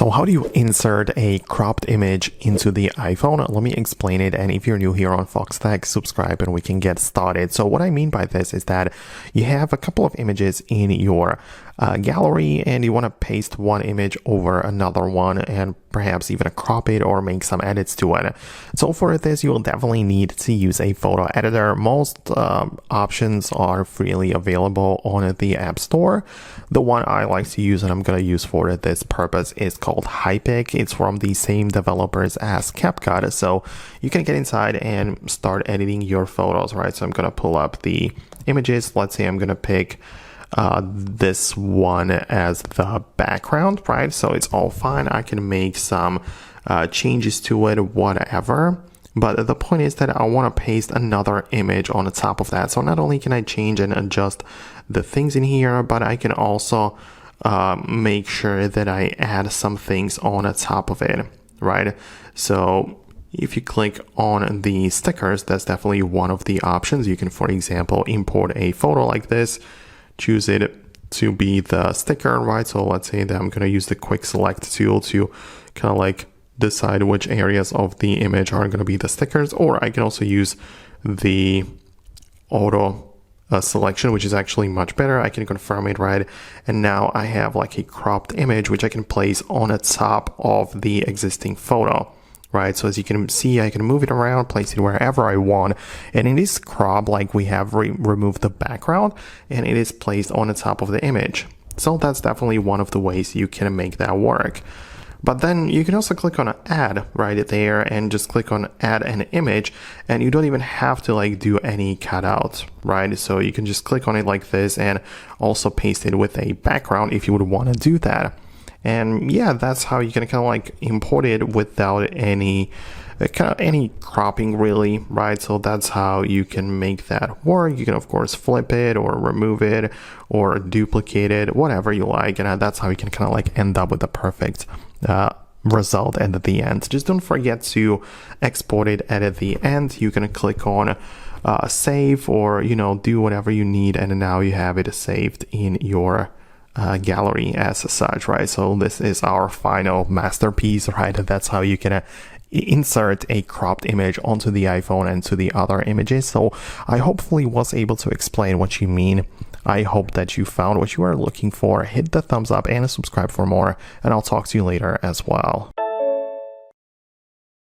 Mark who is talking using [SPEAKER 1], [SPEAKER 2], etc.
[SPEAKER 1] So how do you insert a cropped image into the iPhone? Let me explain it, and if you're new here on Foxtecc, subscribe and we can get started. So what I mean by this is that you have a couple of images in your gallery and you want to paste one image over another one and perhaps even crop it or make some edits to it. So for this, you will definitely need to use a photo editor. Most options are freely available on the App Store. The one I like to use and I'm going to use for this purpose is called Foxtecc. It's from the same developers as CapCut. So you can get inside and start editing your photos, right? So I'm going to pull up the images. Let's say I'm going to pick this one as the background, right? So it's all fine. I can make some changes to it, whatever. But the point is that I want to paste another image on the top of that. So not only can I change and adjust the things in here, but I can also make sure that I add some things on the top of it, right? So if you click on the stickers, that's definitely one of the options. You can, for example, import a photo like this, choose it to be the sticker, right? So let's say that I'm going to use the quick select tool to kind of like decide which areas of the image are going to be the stickers, or I can also use the auto selection, which is actually much better. I can confirm it, right? And now I have like a cropped image which I can place on the top of the existing photo, right? So as you can see, I can move it around, place it wherever I want. And in this crop, like we have removed the background and it is placed on the top of the image. So that's definitely one of the ways you can make that work. But then you can also click on add right there and just click on add an image, and you don't even have to like do any cutout, right? So you can just click on it like this and also paste it with a background if you would want to do that. And yeah, that's how you can kind of like import it without any cropping really, right? So that's how you can make that work. You can of course flip it or remove it or duplicate it, whatever you like. And that's how you can kind of like end up with the perfect result at the end. Just don't forget to export it at the end. You can click on save, or do whatever you need, and now you have it saved in your gallery as such, right? So this is our final masterpiece, right? That's how you can insert a cropped image onto the iPhone and to the other images. So I hopefully was able to explain what you mean. I hope that you found what you are looking for. Hit the thumbs up and subscribe for more, and I'll talk to you later as well.